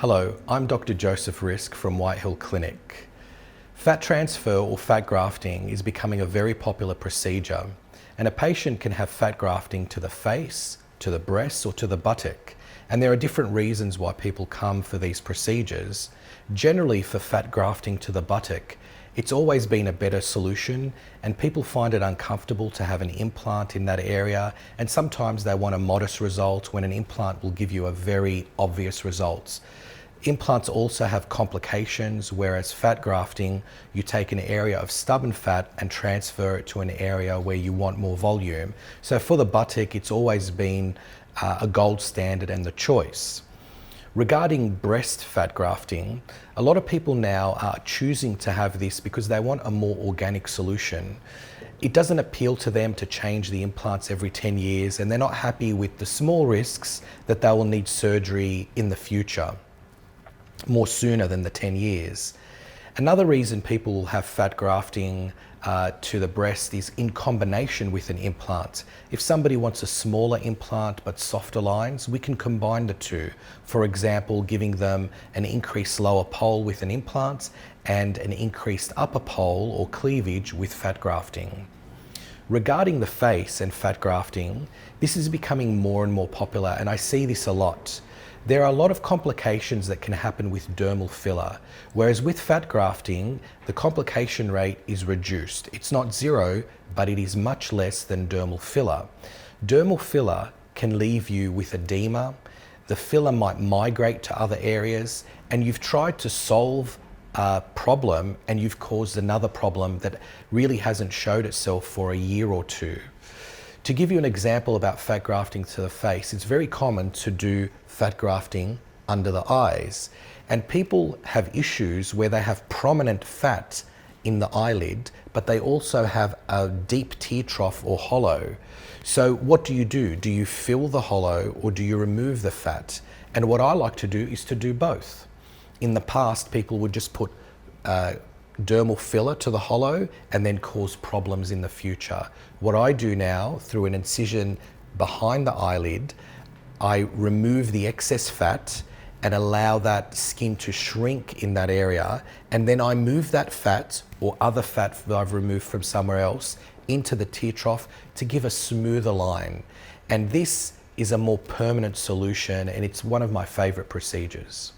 Hello, I'm Dr. Joseph Rizk from Whitehill Clinic. Fat transfer or fat grafting is becoming a very popular procedure, and a patient can have fat grafting to the face, to the breasts or to the buttock. And there are different reasons why people come for these procedures. Generally, for fat grafting to the buttock, it's always been a better solution, and people find it uncomfortable to have an implant in that area, and sometimes they want a modest result when an implant will give you a very obvious result. Implants also have complications, whereas fat grafting, you take an area of stubborn fat and transfer it to an area where you want more volume. So for the buttock, it's always been a gold standard and the choice. Regarding breast fat grafting, a lot of people now are choosing to have this because they want a more organic solution. It doesn't appeal to them to change the implants every 10 years, and they're not happy with the small risks that they will need surgery in the future, more sooner than the 10 years. Another reason people have fat grafting to the breast is in combination with an implant. If somebody wants a smaller implant but softer lines, we can combine the two. For example, giving them an increased lower pole with an implant and an increased upper pole or cleavage with fat grafting. Regarding the face and fat grafting, this is becoming more and more popular, and I see this a lot. There are a lot of complications that can happen with dermal filler, whereas with fat grafting, the complication rate is reduced. It's not zero, but it is much less than dermal filler. Dermal filler can leave you with edema. The filler might migrate to other areas, and you've tried to solve a problem and you've caused another problem that really hasn't showed itself for a year or two. To give you an example about fat grafting to the face, it's very common to do fat grafting under the eyes. And people have issues where they have prominent fat in the eyelid, but they also have a deep tear trough or hollow. So what do? Do you fill the hollow or do you remove the fat? And what I like to do is to do both. In the past, people would just put dermal filler to the hollow and then cause problems in the future. What I do now, through an incision behind the eyelid, I remove the excess fat and allow that skin to shrink in that area, and then I move that fat or other fat that I've removed from somewhere else into the tear trough to give a smoother line. And this is a more permanent solution, and it's one of my favorite procedures.